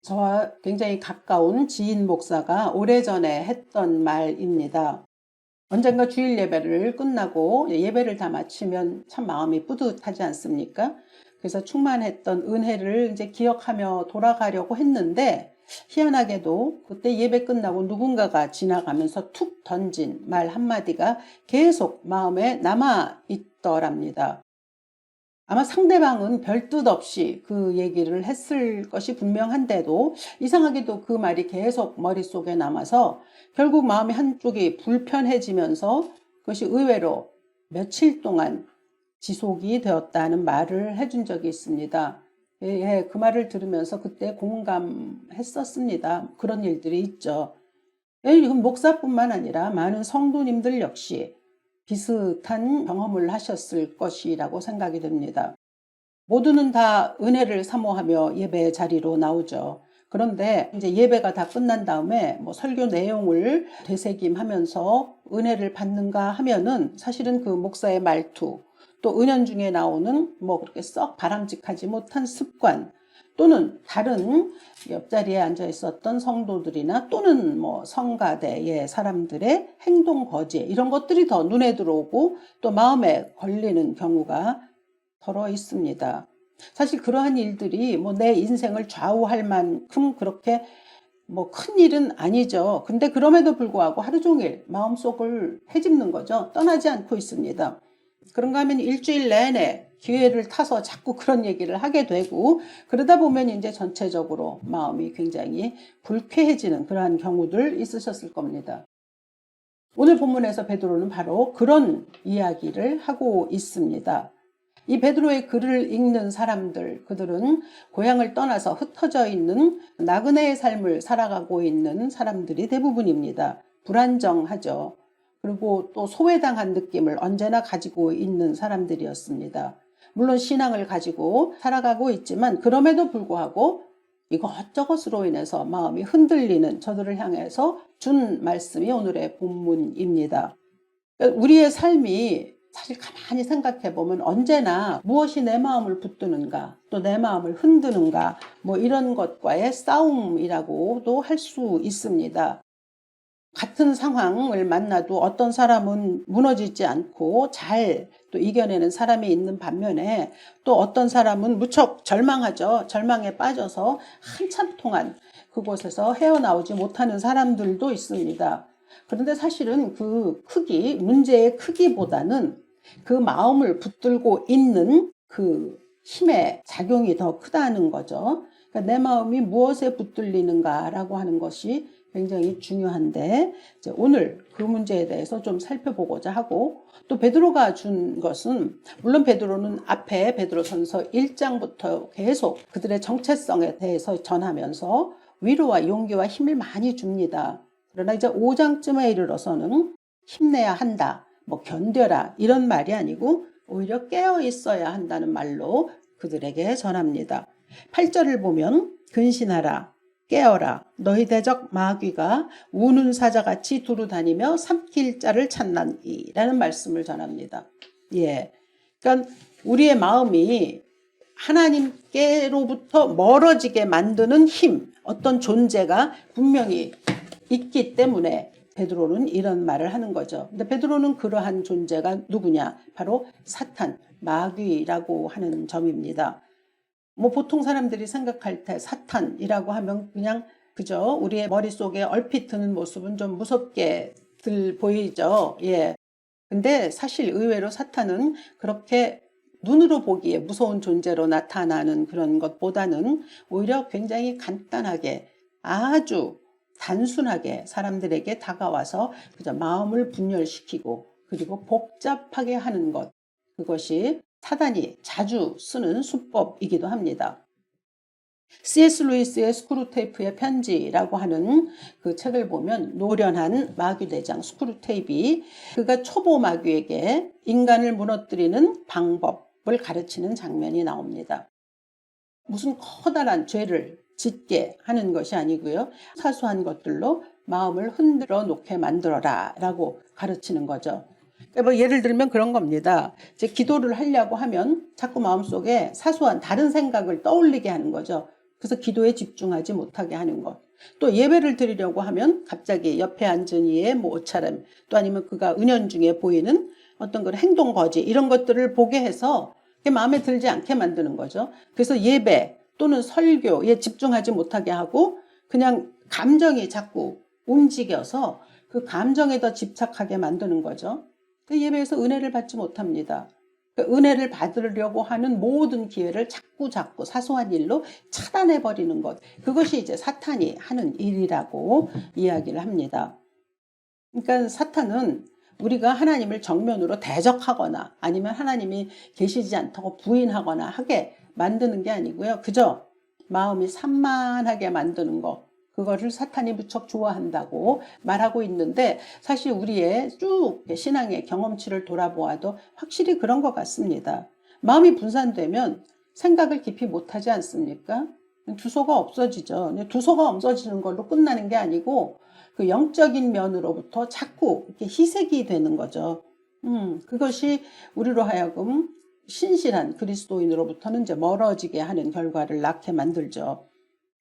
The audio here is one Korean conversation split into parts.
저와 굉장히 가까운 지인 목사가 오래전에 했던 말입니다. 언젠가 주일 예배를 끝나고 예배를 다 마치면 참 마음이 뿌듯하지 않습니까? 그래서 충만했던 은혜를 이제 기억하며 돌아가려고 했는데 희한하게도 그때 예배 끝나고 누군가가 지나가면서 툭 던진 말 한마디가 계속 마음에 남아 있더랍니다. 아마 상대방은 별 뜻 없이 그 얘기를 했을 것이 분명한데도 이상하게도 그 말이 계속 머릿속에 남아서 결국 마음의 한쪽이 불편해지면서 그것이 의외로 며칠 동안 지속이 되었다는 말을 해준 적이 있습니다. 그 말을 들으면서 그때 공감했었습니다. 그런 일들이 있죠. 이건 목사뿐만 아니라 많은 성도님들 역시 비슷한 경험을 하셨을 것이라고 생각이 됩니다. 모두는 다 은혜를 사모하며 예배 자리로 나오죠. 그런데 이제 예배가 다 끝난 다음에 설교 내용을 되새김하면서 은혜를 받는가 하면은 사실은 그 목사의 말투, 또 은연중에 나오는 그렇게 썩 바람직하지 못한 습관, 또는 다른 옆자리에 앉아 있었던 성도들이나 또는 성가대의 사람들의 행동 거지, 이런 것들이 더 눈에 들어오고 또 마음에 걸리는 경우가 더러 있습니다. 사실 그러한 일들이 내 인생을 좌우할 만큼 그렇게 큰 일은 아니죠. 근데 그럼에도 불구하고 하루 종일 마음속을 헤집는 거죠. 떠나지 않고 있습니다. 그런가 하면 일주일 내내 기회를 타서 자꾸 그런 얘기를 하게 되고, 그러다 보면 이제 전체적으로 마음이 굉장히 불쾌해지는 그러한 경우들 있으셨을 겁니다. 오늘 본문에서 베드로는 바로 그런 이야기를 하고 있습니다. 이 베드로의 글을 읽는 사람들, 그들은 고향을 떠나서 흩어져 있는 나그네의 삶을 살아가고 있는 사람들이 대부분입니다. 불안정하죠. 그리고 또 소외당한 느낌을 언제나 가지고 있는 사람들이었습니다. 물론 신앙을 가지고 살아가고 있지만 그럼에도 불구하고 이것저것으로 인해서 마음이 흔들리는 저들을 향해서 준 말씀이 오늘의 본문입니다. 우리의 삶이 사실 가만히 생각해 보면 언제나 무엇이 내 마음을 붙드는가, 또 내 마음을 흔드는가, 이런 것과의 싸움이라고도 할 수 있습니다. 같은 상황을 만나도 어떤 사람은 무너지지 않고 잘 또 이겨내는 사람이 있는 반면에 또 어떤 사람은 무척 절망하죠. 절망에 빠져서 한참 동안 그곳에서 헤어나오지 못하는 사람들도 있습니다. 그런데 사실은 그 문제의 크기보다는 그 마음을 붙들고 있는 그 힘의 작용이 더 크다는 거죠. 그러니까 내 마음이 무엇에 붙들리는가라고 하는 것이 굉장히 중요한데, 이제 오늘 그 문제에 대해서 좀 살펴보고자 하고, 또 베드로가 준 것은, 물론 베드로는 앞에 베드로전서 1장부터 계속 그들의 정체성에 대해서 전하면서 위로와 용기와 힘을 많이 줍니다. 그러나 이제 5장쯤에 이르러서는 힘내야 한다, 견뎌라, 이런 말이 아니고 오히려 깨어 있어야 한다는 말로 그들에게 전합니다. 8절을 보면 근신하라, 깨어라, 너희 대적 마귀가 우는 사자같이 두루다니며 삼킬 자를 찾나니 라는 말씀을 전합니다. 그러니까 우리의 마음이 하나님께로부터 멀어지게 만드는 힘, 어떤 존재가 분명히 있기 때문에 베드로는 이런 말을 하는 거죠. 근데 베드로는 그러한 존재가 누구냐? 바로 사탄, 마귀라고 하는 점입니다. 보통 사람들이 생각할 때 사탄이라고 하면 그냥 그저 우리의 머릿속에 얼핏 드는 모습은 좀 무섭게 보이죠. 근데 사실 의외로 사탄은 그렇게 눈으로 보기에 무서운 존재로 나타나는 그런 것보다는 오히려 굉장히 간단하게, 아주 단순하게 사람들에게 다가와서 그저 마음을 분열시키고 그리고 복잡하게 하는 것, 그것이 사단이 자주 쓰는 수법이기도 합니다. C.S. 루이스의 스크루테이프의 편지라고 하는 그 책을 보면 노련한 마귀대장 스크루테이프, 그가 초보 마귀에게 인간을 무너뜨리는 방법을 가르치는 장면이 나옵니다. 무슨 커다란 죄를 짓게 하는 것이 아니고요. 사소한 것들로 마음을 흔들어 놓게 만들어라 라고 가르치는 거죠. 예를 들면 그런 겁니다. 이제 기도를 하려고 하면 자꾸 마음속에 사소한 다른 생각을 떠올리게 하는 거죠. 그래서 기도에 집중하지 못하게 하는 것. 또 예배를 드리려고 하면 갑자기 옆에 앉은 이의 뭐 옷차림, 또 아니면 그가 은연중에 보이는 어떤 그런 행동 거지 이런 것들을 보게 해서 그게 마음에 들지 않게 만드는 거죠. 그래서 예배 또는 설교에 집중하지 못하게 하고 그냥 감정이 자꾸 움직여서 그 감정에 더 집착하게 만드는 거죠. 그 예배에서 은혜를 받지 못합니다. 그 은혜를 받으려고 하는 모든 기회를 자꾸 사소한 일로 차단해 버리는 것. 그것이 이제 사탄이 하는 일이라고 이야기를 합니다. 그러니까 사탄은 우리가 하나님을 정면으로 대적하거나 아니면 하나님이 계시지 않다고 부인하거나 하게 만드는 게 아니고요. 그저 마음이 산만하게 만드는 거. 그거를 사탄이 무척 좋아한다고 말하고 있는데 사실 우리의 쭉 신앙의 경험치를 돌아보아도 확실히 그런 것 같습니다. 마음이 분산되면 생각을 깊이 못하지 않습니까? 두서가 없어지죠. 두서가 없어지는 걸로 끝나는 게 아니고 그 영적인 면으로부터 자꾸 이렇게 희색이 되는 거죠. 그것이 우리로 하여금 신실한 그리스도인으로부터는 이제 멀어지게 하는 결과를 낳게 만들죠.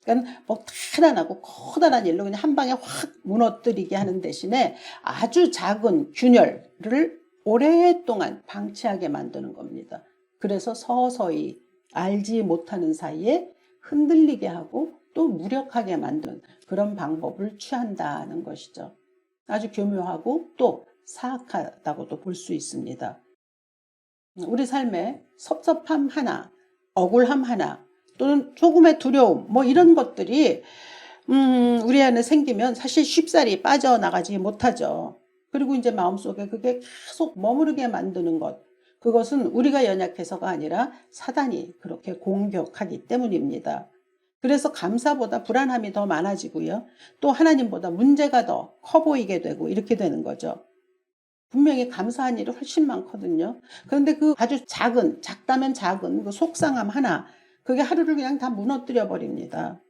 그러니까 뭐 대단하고 커다란 일로 그냥 한 방에 확 무너뜨리게 하는 대신에 아주 작은 균열을 오랫동안 방치하게 만드는 겁니다. 그래서 서서히 알지 못하는 사이에 흔들리게 하고 또 무력하게 만드는 그런 방법을 취한다는 것이죠. 아주 교묘하고 또 사악하다고도 볼 수 있습니다. 우리 삶에 섭섭함 하나, 억울함 하나, 또는 조금의 두려움, 뭐 이런 것들이 우리 안에 생기면 사실 쉽사리 빠져나가지 못하죠. 그리고 이제 마음속에 그게 계속 머무르게 만드는 것. 그것은 우리가 연약해서가 아니라 사단이 그렇게 공격하기 때문입니다. 그래서 감사보다 불안함이 더 많아지고요. 또 하나님보다 문제가 더 커 보이게 되고 이렇게 되는 거죠. 분명히 감사한 일이 훨씬 많거든요. 그런데 그 아주 작다면 작은 그 속상함 하나, 그게 하루를 그냥 다 무너뜨려 버립니다.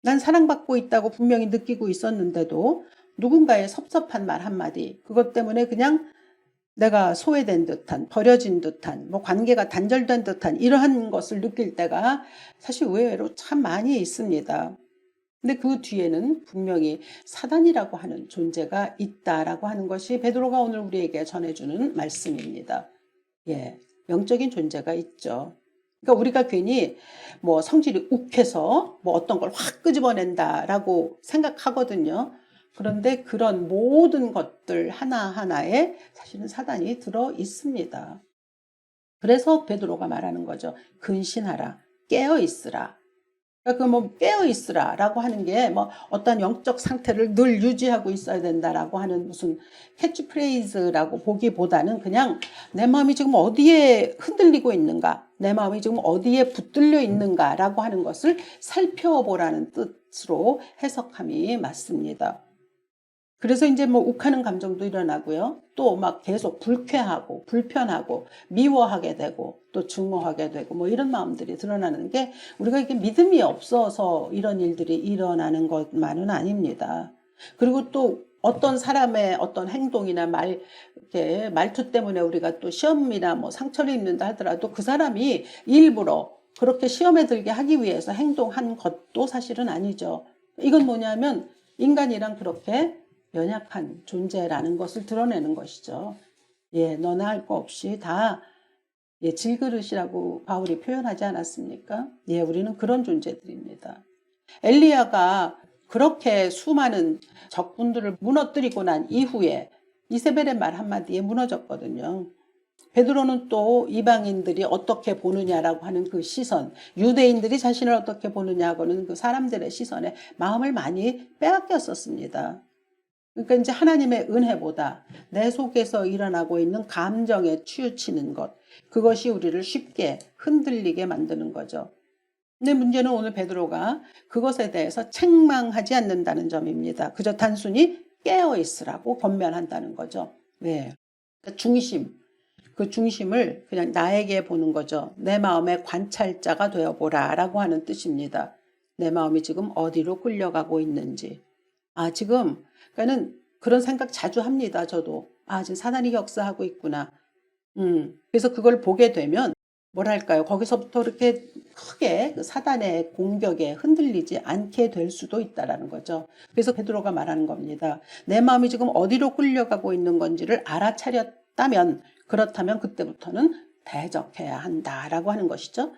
난 사랑받고 있다고 분명히 느끼고 있었는데도 누군가의 섭섭한 말 한마디, 그것 때문에 그냥 내가 소외된 듯한, 버려진 듯한, 뭐 관계가 단절된 듯한 이러한 것을 느낄 때가 사실 의외로 참 많이 있습니다. 근데 그 뒤에는 분명히 사단이라고 하는 존재가 있다라고 하는 것이 베드로가 오늘 우리에게 전해주는 말씀입니다. 예, 영적인 존재가 있죠. 그러니까 우리가 괜히 뭐 성질이 욱해서 뭐 어떤 걸 확 끄집어낸다라고 생각하거든요. 그런데 그런 모든 것들 하나하나에 사실은 사단이 들어 있습니다. 그래서 베드로가 말하는 거죠. 근신하라, 깨어 있으라. 그러니까 뭐 깨어 있으라라고 하는 게 뭐 어떤 영적 상태를 늘 유지하고 있어야 된다라고 하는 무슨 캐치프레이즈라고 보기보다는 그냥 내 마음이 지금 어디에 흔들리고 있는가, 내 마음이 지금 어디에 붙들려 있는가라고 하는 것을 살펴보라는 뜻으로 해석함이 맞습니다. 그래서 이제 뭐 욱하는 감정도 일어나고요. 또 막 계속 불쾌하고 불편하고 미워하게 되고 또 증오하게 되고 뭐 이런 마음들이 드러나는 게 우리가 이게 믿음이 없어서 이런 일들이 일어나는 것만은 아닙니다. 그리고 또 어떤 사람의 어떤 행동이나 이렇게 말투 때문에 우리가 또 시험이나 뭐 상처를 입는다 하더라도 그 사람이 일부러 그렇게 시험에 들게 하기 위해서 행동한 것도 사실은 아니죠. 이건 뭐냐면 인간이랑 그렇게 연약한 존재라는 것을 드러내는 것이죠. 예, 너나 할 거 없이 다 예, 질그릇이라고 바울이 표현하지 않았습니까? 예, 우리는 그런 존재들입니다. 엘리야가 그렇게 수많은 적군들을 무너뜨리고 난 이후에 이세벨의 말 한마디에 무너졌거든요. 베드로는 또 이방인들이 어떻게 보느냐라고 하는 그 시선, 유대인들이 자신을 어떻게 보느냐고는 그 사람들의 시선에 마음을 많이 빼앗겼었습니다. 그러니까 이제 하나님의 은혜보다 내 속에서 일어나고 있는 감정에 치우치는 것, 그것이 우리를 쉽게 흔들리게 만드는 거죠. 근데 문제는 오늘 베드로가 그것에 대해서 책망하지 않는다는 점입니다. 그저 단순히 깨어 있으라고 권면한다는 거죠. 네. 그러니까 중심, 그 중심을 그냥 나에게 보는 거죠. 내 마음의 관찰자가 되어보라 라고 하는 뜻입니다. 내 마음이 지금 어디로 끌려가고 있는지. 아, 지금, 그러니까는 그런 생각 자주 합니다. 저도. 아, 지금 사단이 역사하고 있구나. 그래서 그걸 보게 되면, 뭐랄까요. 거기서부터 이렇게 크게 그 사단의 공격에 흔들리지 않게 될 수도 있다라는 거죠. 그래서 베드로가 말하는 겁니다. 내 마음이 지금 어디로 끌려가고 있는 건지를 알아차렸다면, 그렇다면 그때부터는 대적해야 한다라고 하는 것이죠.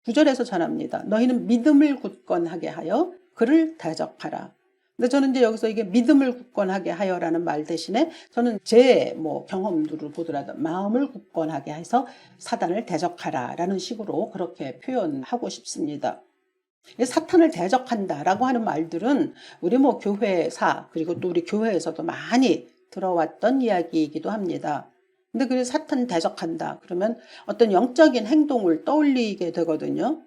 9절에서 전합니다. 너희는 믿음을 굳건하게 하여 그를 대적하라. 근데 저는 이제 여기서 이게 믿음을 굳건하게 하여라는 말 대신에 저는 제 경험들을 보더라도 마음을 굳건하게 해서 사단을 대적하라라는 식으로 그렇게 표현하고 싶습니다. 사탄을 대적한다라고 하는 말들은 우리 교회사 그리고 또 우리 교회에서도 많이 들어왔던 이야기이기도 합니다. 근데 그 사탄 대적한다 그러면 어떤 영적인 행동을 떠올리게 되거든요.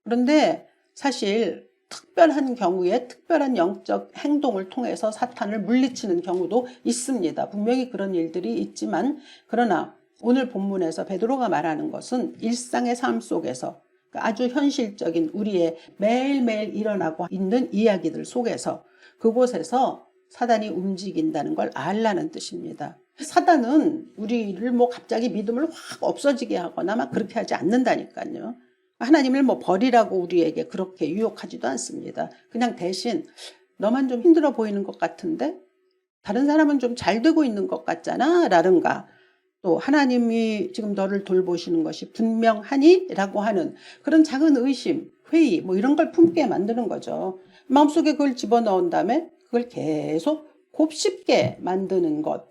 그런데 사실 특별한 경우에 특별한 영적 행동을 통해서 사탄을 물리치는 경우도 있습니다. 분명히 그런 일들이 있지만, 그러나 오늘 본문에서 베드로가 말하는 것은 일상의 삶 속에서 아주 현실적인 우리의 매일매일 일어나고 있는 이야기들 속에서 그곳에서 사단이 움직인다는 걸 알라는 뜻입니다. 사단은 우리를 갑자기 믿음을 확 없어지게 하거나 막 그렇게 하지 않는다니까요. 하나님을 버리라고 우리에게 그렇게 유혹하지도 않습니다. 그냥 대신 너만 좀 힘들어 보이는 것 같은데 다른 사람은 좀 잘 되고 있는 것 같잖아 라든가, 또 하나님이 지금 너를 돌보시는 것이 분명하니 라고 하는 그런 작은 의심, 회의 이런 걸 품게 만드는 거죠. 마음속에 그걸 집어넣은 다음에 그걸 계속 곱씹게 만드는 것.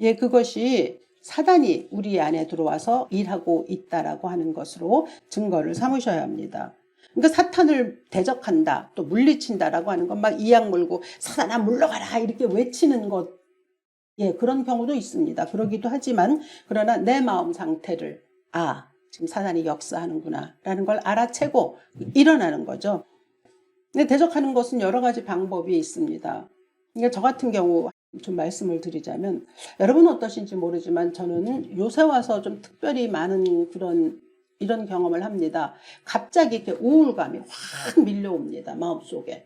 예, 그것이 사단이 우리 안에 들어와서 일하고 있다라고 하는 것으로 증거를 삼으셔야 합니다. 그러니까 사탄을 대적한다, 또 물리친다라고 하는 건 막 이악 물고 사단아 물러가라 이렇게 외치는 것, 예, 그런 경우도 있습니다. 그러기도 하지만 그러나 내 마음 상태를 지금 사단이 역사하는구나 라는 걸 알아채고 일어나는 거죠. 근데 대적하는 것은 여러 가지 방법이 있습니다. 그러니까 저 같은 경우 좀 말씀을 드리자면, 여러분은 어떠신지 모르지만 저는 요새 와서 좀 특별히 많은 이런 경험을 합니다. 갑자기 이렇게 우울감이 확 밀려옵니다. 마음속에.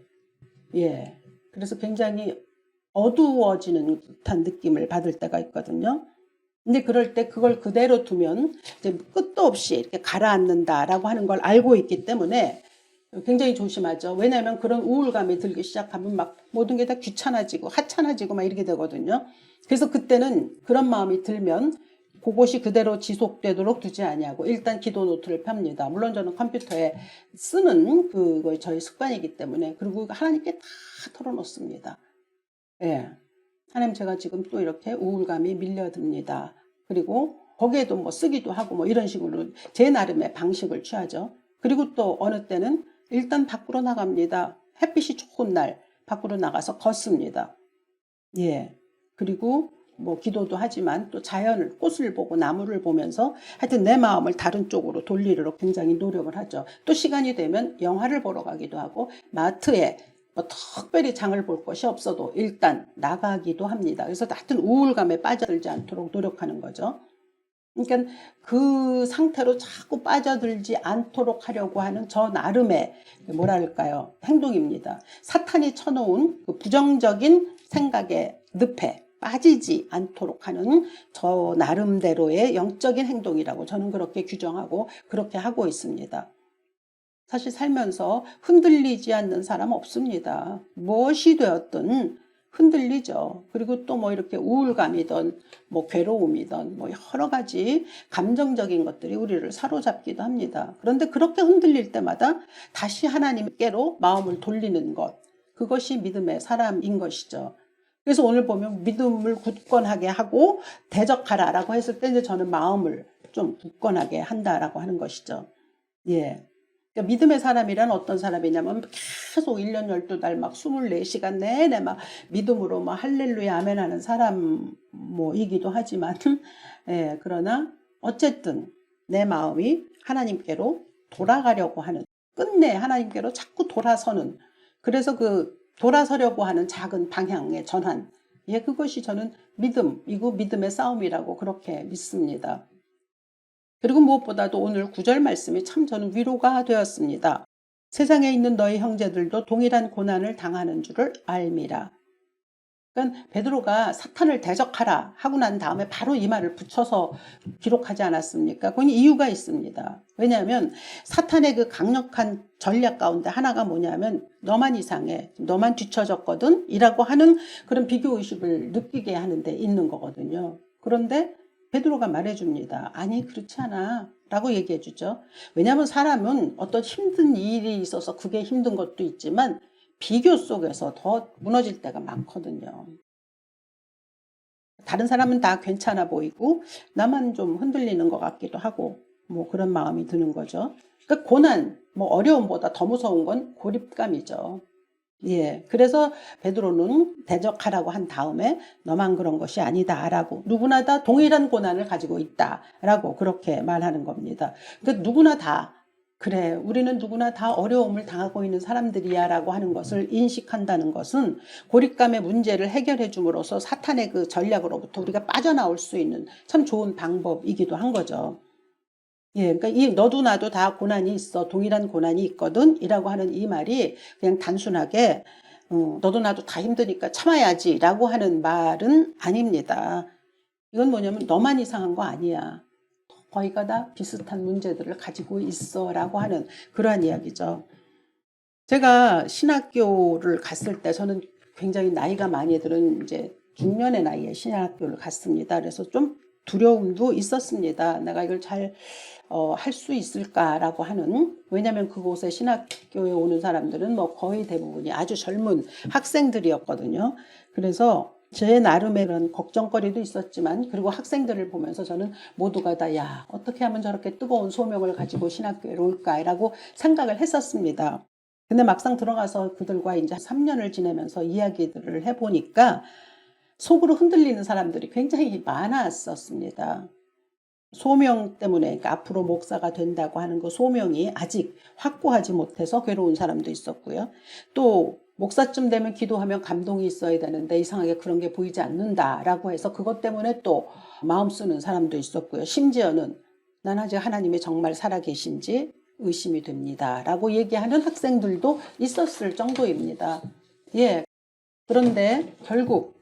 예. 그래서 굉장히 어두워지는 듯한 느낌을 받을 때가 있거든요. 근데 그럴 때 그걸 그대로 두면 이제 끝도 없이 이렇게 가라앉는다라고 하는 걸 알고 있기 때문에 굉장히 조심하죠. 왜냐하면 그런 우울감이 들기 시작하면 막 모든 게 다 귀찮아지고 하찮아지고 막 이렇게 되거든요. 그래서 그때는 그런 마음이 들면 그것이 그대로 지속되도록 두지 아니하고 일단 기도 노트를 펴니다. 물론 저는 컴퓨터에 쓰는 그거 저희 습관이기 때문에, 그리고 하나님께 다 털어놓습니다. 예. 하나님, 제가 지금 또 이렇게 우울감이 밀려듭니다. 그리고 거기에도 쓰기도 하고 이런 식으로 제 나름의 방식을 취하죠. 그리고 또 어느 때는 일단 밖으로 나갑니다. 햇빛이 좋은 날 밖으로 나가서 걷습니다. 예. 그리고 기도도 하지만 또 자연을, 꽃을 보고 나무를 보면서 하여튼 내 마음을 다른 쪽으로 돌리려고 굉장히 노력을 하죠. 또 시간이 되면 영화를 보러 가기도 하고 마트에 특별히 장을 볼 것이 없어도 일단 나가기도 합니다. 그래서 하여튼 우울감에 빠져들지 않도록 노력하는 거죠. 그러니까 그 상태로 자꾸 빠져들지 않도록 하려고 하는 저 나름의 뭐랄까요, 행동입니다. 사탄이 쳐놓은 그 부정적인 생각의 늪에 빠지지 않도록 하는 저 나름대로의 영적인 행동이라고 저는 그렇게 규정하고 그렇게 하고 있습니다. 사실 살면서 흔들리지 않는 사람 없습니다. 무엇이 되었든 흔들리죠. 그리고 또 이렇게 우울감이든 괴로움이든 여러 가지 감정적인 것들이 우리를 사로잡기도 합니다. 그런데 그렇게 흔들릴 때마다 다시 하나님께로 마음을 돌리는 것, 그것이 믿음의 사람인 것이죠. 그래서 오늘 보면 믿음을 굳건하게 하고 대적하라라고 했을 때 이제 저는 마음을 좀 굳건하게 한다라고 하는 것이죠. 예. 그러니까 믿음의 사람이란 어떤 사람이냐면 계속 1년 12달 막 24시간 내내 막 믿음으로 막 할렐루야 아멘 하는 사람이기도 하지만 예, 그러나 어쨌든 내 마음이 하나님께로 돌아가려고 하는, 끝내 하나님께로 자꾸 돌아서는, 그래서 그 돌아서려고 하는 작은 방향의 전환, 예, 그것이 저는 믿음이고 믿음의 싸움이라고 그렇게 믿습니다. 그리고 무엇보다도 오늘 9절 말씀이 참 저는 위로가 되었습니다. 세상에 있는 너희 형제들도 동일한 고난을 당하는 줄을 알미라. 그러니까 베드로가 사탄을 대적하라 하고 난 다음에 바로 이 말을 붙여서 기록하지 않았습니까? 그건 이유가 있습니다. 왜냐하면 사탄의 그 강력한 전략 가운데 하나가 뭐냐면 너만 이상해, 너만 뒤처졌거든 이라고 하는 그런 비교의식을 느끼게 하는 데 있는 거거든요. 그런데 베드로가 말해줍니다. 아니 그렇지 않아 라고 얘기해 주죠. 왜냐하면 사람은 어떤 힘든 일이 있어서 그게 힘든 것도 있지만 비교 속에서 더 무너질 때가 많거든요. 다른 사람은 다 괜찮아 보이고 나만 좀 흔들리는 것 같기도 하고 뭐 그런 마음이 드는 거죠. 그러니까 고난, 뭐 어려움보다 더 무서운 건 고립감이죠. 예, 그래서 베드로는 대적하라고 한 다음에 너만 그런 것이 아니다라고 누구나 다 동일한 고난을 가지고 있다라고 그렇게 말하는 겁니다. 그러니까 누구나 다 그래, 우리는 누구나 다 어려움을 당하고 있는 사람들이야 라고 하는 것을 인식한다는 것은 고립감의 문제를 해결해 줌으로써 사탄의 그 전략으로부터 우리가 빠져나올 수 있는 참 좋은 방법이기도 한 거죠. 예, 그러니까 이 너도 나도 다 고난이 있어. 동일한 고난이 있거든. 이라고 하는 이 말이 그냥 단순하게 너도 나도 다 힘드니까 참아야지 라고 하는 말은 아닙니다. 이건 뭐냐면 너만 이상한 거 아니야. 거의가 다 비슷한 문제들을 가지고 있어 라고 하는 그러한 이야기죠. 제가 신학교를 갔을 때 저는 굉장히 나이가 많이 들은 이제 중년의 나이에 신학교를 갔습니다. 그래서 좀 두려움도 있었습니다. 내가 이걸 잘 할 수 있을까라고 하는, 왜냐하면 그곳에 신학교에 오는 사람들은 뭐 거의 대부분이 아주 젊은 학생들이었거든요. 그래서 제 나름의 그런 걱정거리도 있었지만, 그리고 학생들을 보면서 저는 모두가 다 야, 어떻게 하면 저렇게 뜨거운 소명을 가지고 신학교에 올까라고 생각을 했었습니다. 근데 막상 들어가서 그들과 이제 3년을 지내면서 이야기들을 해보니까 속으로 흔들리는 사람들이 굉장히 많았었습니다. 소명 때문에, 그러니까 앞으로 목사가 된다고 하는 그 소명이 아직 확고하지 못해서 괴로운 사람도 있었고요. 또 목사쯤 되면 기도하면 감동이 있어야 되는데 이상하게 그런 게 보이지 않는다라고 해서 그것 때문에 또 마음 쓰는 사람도 있었고요. 심지어는 난 아직 하나님이 정말 살아계신지 의심이 됩니다 라고 얘기하는 학생들도 있었을 정도입니다. 예. 그런데 결국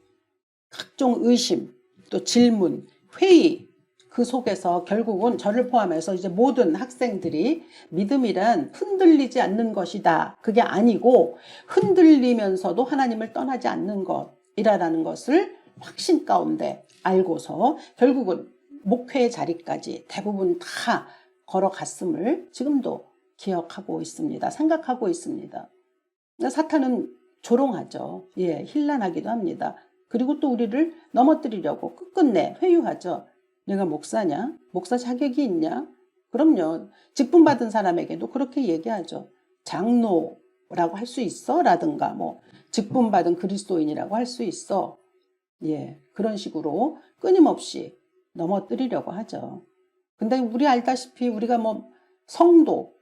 각종 의심, 또 질문, 회의, 그 속에서 결국은 저를 포함해서 이제 모든 학생들이 믿음이란 흔들리지 않는 것이다. 그게 아니고 흔들리면서도 하나님을 떠나지 않는 것이라는 것을 확신 가운데 알고서 결국은 목회의 자리까지 대부분 다 걸어갔음을 지금도 기억하고 있습니다. 생각하고 있습니다. 사탄은 조롱하죠. 예, 힐난하기도 합니다. 그리고 또 우리를 넘어뜨리려고 끝끝내 회유하죠. 내가 목사냐? 목사 자격이 있냐? 그럼요. 직분 받은 사람에게도 그렇게 얘기하죠. 장로라고 할 수 있어? 라든가 뭐 직분 받은 그리스도인이라고 할 수 있어? 예, 그런 식으로 끊임없이 넘어뜨리려고 하죠. 근데 우리 알다시피 우리가 뭐 성도,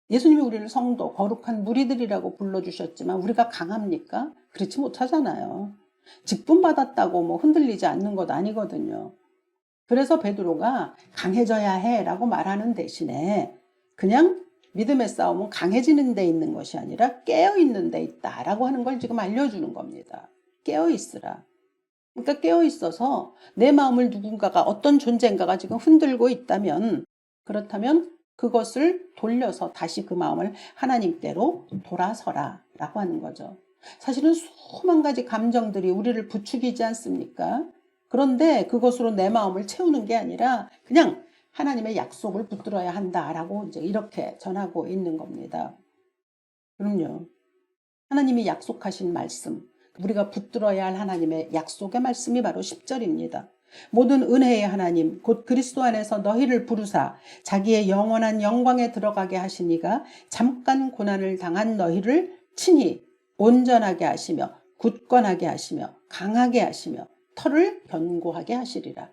예수님이 우리를 성도, 거룩한 무리들이라고 불러주셨지만 우리가 강합니까? 그렇지 못하잖아요. 직분 받았다고 뭐 흔들리지 않는 것 아니거든요. 그래서 베드로가 강해져야 해라고 말하는 대신에 그냥 믿음의 싸움은 강해지는 데 있는 것이 아니라 깨어있는 데 있다라고 하는 걸 지금 알려주는 겁니다. 깨어있으라. 그러니까 깨어있어서 내 마음을 누군가가 어떤 존재인가가 지금 흔들고 있다면 그렇다면 그것을 돌려서 다시 그 마음을 하나님께로 돌아서라 라고 하는 거죠. 사실은 수만 가지 감정들이 우리를 부추기지 않습니까? 그런데 그것으로 내 마음을 채우는 게 아니라 그냥 하나님의 약속을 붙들어야 한다라고 이제 이렇게 전하고 있는 겁니다. 그럼요. 하나님이 약속하신 말씀, 우리가 붙들어야 할 하나님의 약속의 말씀이 바로 10절입니다. 모든 은혜의 하나님 곧 그리스도 안에서 너희를 부르사 자기의 영원한 영광에 들어가게 하시니가 잠깐 고난을 당한 너희를 친히 온전하게 하시며 굳건하게 하시며 강하게 하시며 털을 견고하게 하시리라.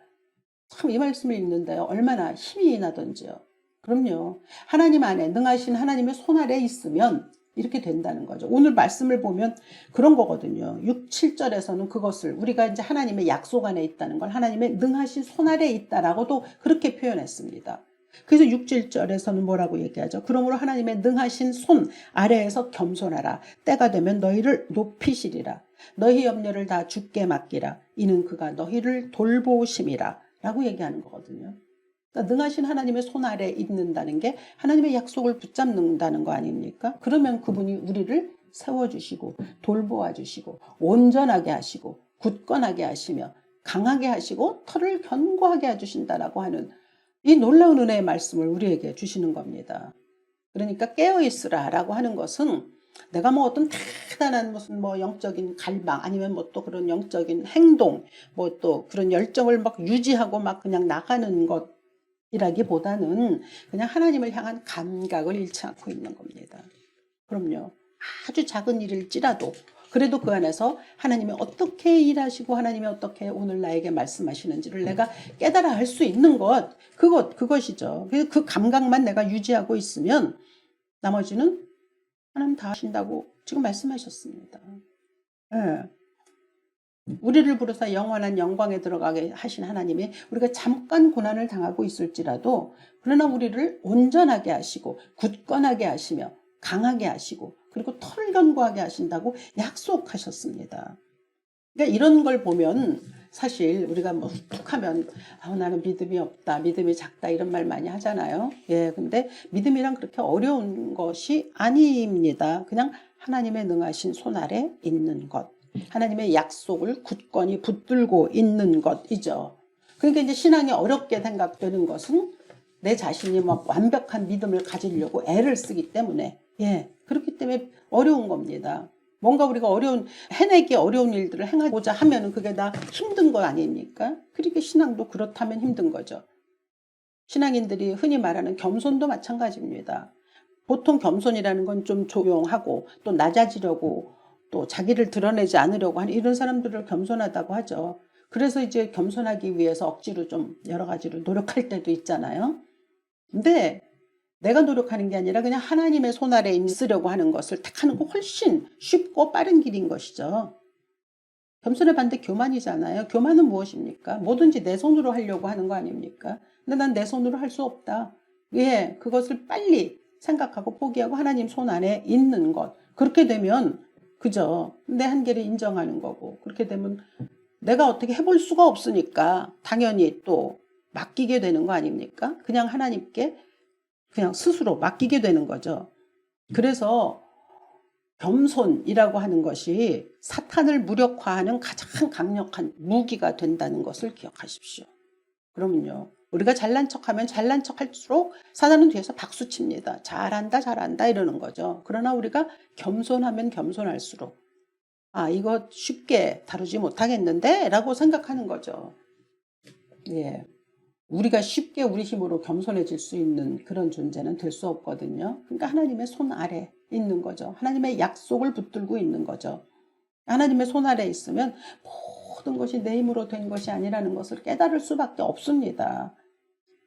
참 이 말씀을 읽는데요. 얼마나 힘이 나던지요. 그럼요. 하나님 안에 능하신 하나님의 손 아래 있으면 이렇게 된다는 거죠. 오늘 말씀을 보면 그런 거거든요. 6, 7절에서는 그것을 우리가 이제 하나님의 약속 안에 있다는 걸 하나님의 능하신 손 아래 있다라고도 그렇게 표현했습니다. 그래서 6절에서는 뭐라고 얘기하죠? 그러므로 하나님의 능하신 손 아래에서 겸손하라. 때가 되면 너희를 높이시리라. 너희 염려를 다 주께 맡기라. 이는 그가 너희를 돌보심이라. 라고 얘기하는 거거든요. 그러니까 능하신 하나님의 손 아래에 있는다는 게 하나님의 약속을 붙잡는다는 거 아닙니까? 그러면 그분이 우리를 세워주시고 돌보아 주시고 온전하게 하시고 굳건하게 하시며 강하게 하시고 털을 견고하게 해주신다라고 하는 이 놀라운 은혜의 말씀을 우리에게 주시는 겁니다. 그러니까 깨어있으라 라고 하는 것은 내가 뭐 어떤 대단한 무슨 뭐 영적인 갈망 아니면 뭐 또 그런 영적인 행동 뭐 또 그런 열정을 막 유지하고 막 그냥 나가는 것이라기보다는 그냥 하나님을 향한 감각을 잃지 않고 있는 겁니다. 그럼요. 아주 작은 일일지라도 그래도 그 안에서 하나님이 어떻게 일하시고 하나님이 어떻게 오늘 나에게 말씀하시는지를 내가 깨달아 할 수 있는 그것이죠. 그 감각만 내가 유지하고 있으면 나머지는 하나님 다 하신다고 지금 말씀하셨습니다. 네. 우리를 부르사 영원한 영광에 들어가게 하신 하나님이 우리가 잠깐 고난을 당하고 있을지라도 그러나 우리를 온전하게 하시고 굳건하게 하시며 강하게 하시고 그리고 털을 견고하게 하신다고 약속하셨습니다. 그러니까 이런 걸 보면 사실 우리가 뭐 툭하면 나는 믿음이 없다, 믿음이 작다 이런 말 많이 하잖아요. 예, 근데 믿음이란 그렇게 어려운 것이 아닙니다. 그냥 하나님의 능하신 손 아래 있는 것, 하나님의 약속을 굳건히 붙들고 있는 것이죠. 그러니까 이제 신앙이 어렵게 생각되는 것은 내 자신이 막 완벽한 믿음을 가지려고 애를 쓰기 때문에 그렇기 때문에 어려운 겁니다. 뭔가 우리가 해내기 어려운 일들을 행하고자 하면 그게 다 힘든 거 아닙니까? 그러니까 신앙도 그렇다면 힘든 거죠. 신앙인들이 흔히 말하는 겸손도 마찬가지입니다. 보통 겸손이라는 건 좀 조용하고 또 낮아지려고 또 자기를 드러내지 않으려고 하는 이런 사람들을 겸손하다고 하죠. 그래서 이제 겸손하기 위해서 억지로 좀 여러 가지로 노력할 때도 있잖아요. 근데 내가 노력하는 게 아니라 그냥 하나님의 손 아래에 있으려고 하는 것을 택하는 거 훨씬 쉽고 빠른 길인 것이죠. 겸손의 반대 교만이잖아요. 교만은 무엇입니까? 뭐든지 내 손으로 하려고 하는 거 아닙니까? 근데 난 내 손으로 할 수 없다. 그것을 빨리 생각하고 포기하고 하나님 손 안에 있는 것. 그렇게 되면 그저 내 한계를 인정하는 거고 그렇게 되면 내가 어떻게 해볼 수가 없으니까 당연히 또 맡기게 되는 거 아닙니까? 그냥 하나님께 그냥 스스로 맡기게 되는 거죠. 그래서 겸손이라고 하는 것이 사탄을 무력화하는 가장 강력한 무기가 된다는 것을 기억하십시오. 그러면요. 우리가 잘난 척하면 잘난 척할수록 사단은 뒤에서 박수칩니다. 잘한다 잘한다 이러는 거죠. 그러나 우리가 겸손하면 겸손할수록 이거 쉽게 다루지 못하겠는데 라고 생각하는 거죠. 우리가 쉽게 우리 힘으로 겸손해질 수 있는 그런 존재는 될 수 없거든요. 그러니까 하나님의 손 아래 있는 거죠. 하나님의 약속을 붙들고 있는 거죠. 하나님의 손 아래 있으면 모든 것이 내 힘으로 된 것이 아니라는 것을 깨달을 수밖에 없습니다.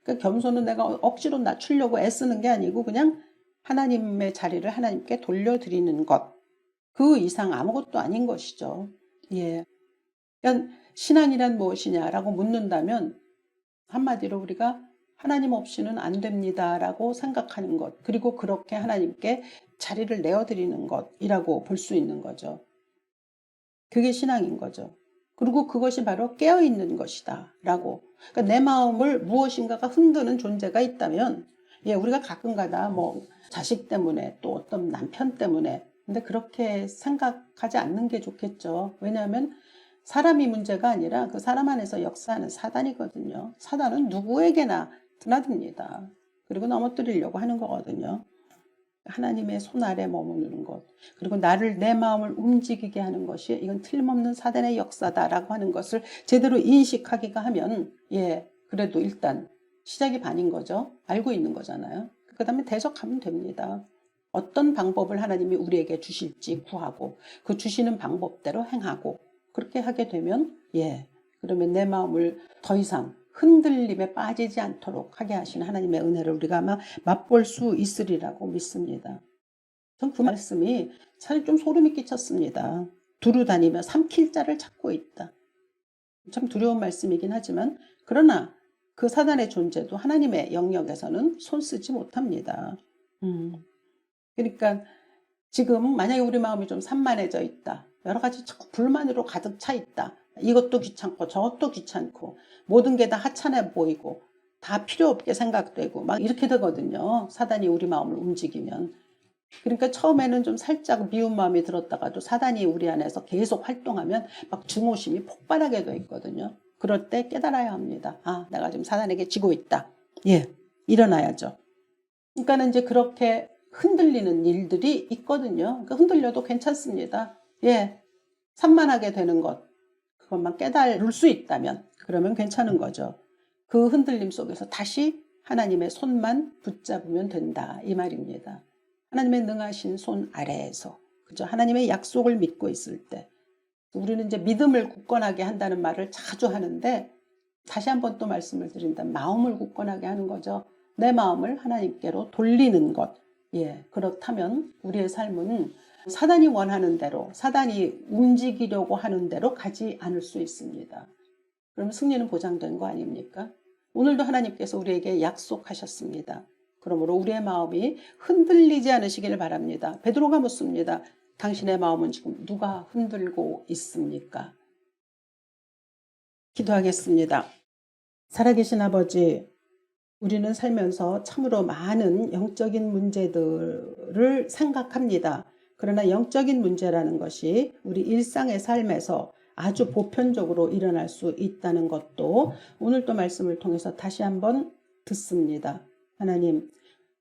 그러니까 겸손은 내가 억지로 낮추려고 애쓰는 게 아니고 그냥 하나님의 자리를 하나님께 돌려드리는 것. 그 이상 아무것도 아닌 것이죠. 그러니까 신앙이란 무엇이냐라고 묻는다면 한마디로 우리가 하나님 없이는 안 됩니다라고 생각하는 것, 그리고 그렇게 하나님께 자리를 내어드리는 것이라고 볼 수 있는 거죠. 그게 신앙인 거죠. 그리고 그것이 바로 깨어있는 것이다 라고. 그러니까 내 마음을 무엇인가가 흔드는 존재가 있다면 우리가 가끔가다 뭐 자식 때문에 또 어떤 남편 때문에 근데 그렇게 생각하지 않는 게 좋겠죠. 왜냐하면 사람이 문제가 아니라 그 사람 안에서 역사하는 사단이거든요. 사단은 누구에게나 드나듭니다. 그리고 넘어뜨리려고 하는 거거든요. 하나님의 손 아래 머무르는 것, 그리고 내 마음을 움직이게 하는 것이 이건 틀림없는 사단의 역사다라고 하는 것을 제대로 인식하기가 하면 그래도 일단 시작이 반인 거죠. 알고 있는 거잖아요. 그 다음에 대적하면 됩니다. 어떤 방법을 하나님이 우리에게 주실지 구하고 그 주시는 방법대로 행하고 그렇게 하게 되면 그러면 내 마음을 더 이상 흔들림에 빠지지 않도록 하게 하시는 하나님의 은혜를 우리가 아마 맛볼 수 있으리라고 믿습니다. 전 그 말씀이 사실 좀 소름이 끼쳤습니다. 두루 다니며 삼킬 자를 찾고 있다. 참 두려운 말씀이긴 하지만 그러나 그 사단의 존재도 하나님의 영역에서는 손쓰지 못합니다. 그러니까 지금 만약에 우리 마음이 좀 산만해져 있다. 여러 가지 자꾸 불만으로 가득 차 있다. 이것도 귀찮고 저것도 귀찮고 모든 게 다 하찮아 보이고 다 필요 없게 생각되고 막 이렇게 되거든요. 사단이 우리 마음을 움직이면. 그러니까 처음에는 좀 살짝 미운 마음이 들었다가도 사단이 우리 안에서 계속 활동하면 막 증오심이 폭발하게 돼 있거든요. 그럴 때 깨달아야 합니다. 아, 내가 지금 사단에게 지고 있다. 예, 일어나야죠. 그러니까 이제 그렇게 흔들리는 일들이 있거든요. 그러니까 흔들려도 괜찮습니다. 예, 산만하게 되는 것, 그것만 깨달을 수 있다면 그러면 괜찮은 거죠. 그 흔들림 속에서 다시 하나님의 손만 붙잡으면 된다 이 말입니다. 하나님의 능하신 손 아래에서, 그죠? 하나님의 약속을 믿고 있을 때 우리는 이제 믿음을 굳건하게 한다는 말을 자주 하는데, 다시 한번 또 말씀을 드린다면 마음을 굳건하게 하는 거죠. 내 마음을 하나님께로 돌리는 것. 예, 그렇다면 우리의 삶은 사단이 원하는 대로, 사단이 움직이려고 하는 대로 가지 않을 수 있습니다. 그럼 승리는 보장된 거 아닙니까? 오늘도 하나님께서 우리에게 약속하셨습니다. 그러므로 우리의 마음이 흔들리지 않으시기를 바랍니다. 베드로가 묻습니다. 당신의 마음은 지금 누가 흔들고 있습니까? 기도하겠습니다. 살아계신 아버지, 우리는 살면서 참으로 많은 영적인 문제들을 생각합니다. 그러나 영적인 문제라는 것이 우리 일상의 삶에서 아주 보편적으로 일어날 수 있다는 것도 오늘 또 말씀을 통해서 다시 한번 듣습니다. 하나님,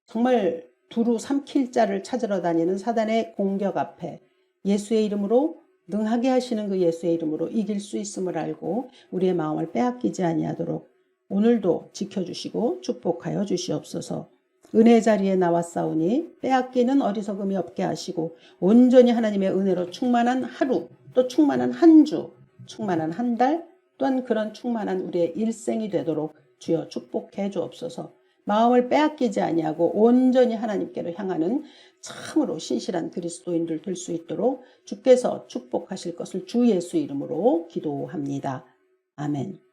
정말 두루 삼킬 자를 찾으러 다니는 사단의 공격 앞에 예수의 이름으로, 능하게 하시는 그 예수의 이름으로 이길 수 있음을 알고 우리의 마음을 빼앗기지 아니하도록 오늘도 지켜주시고 축복하여 주시옵소서. 은혜 자리에 나왔사오니 빼앗기는 어리석음이 없게 하시고 온전히 하나님의 은혜로 충만한 하루, 또 충만한 한 주, 충만한 한 달, 또한 그런 충만한 우리의 일생이 되도록 주여 축복해 주옵소서. 마음을 빼앗기지 아니하고 온전히 하나님께로 향하는 참으로 신실한 그리스도인들 될 수 있도록 주께서 축복하실 것을 주 예수 이름으로 기도합니다. 아멘.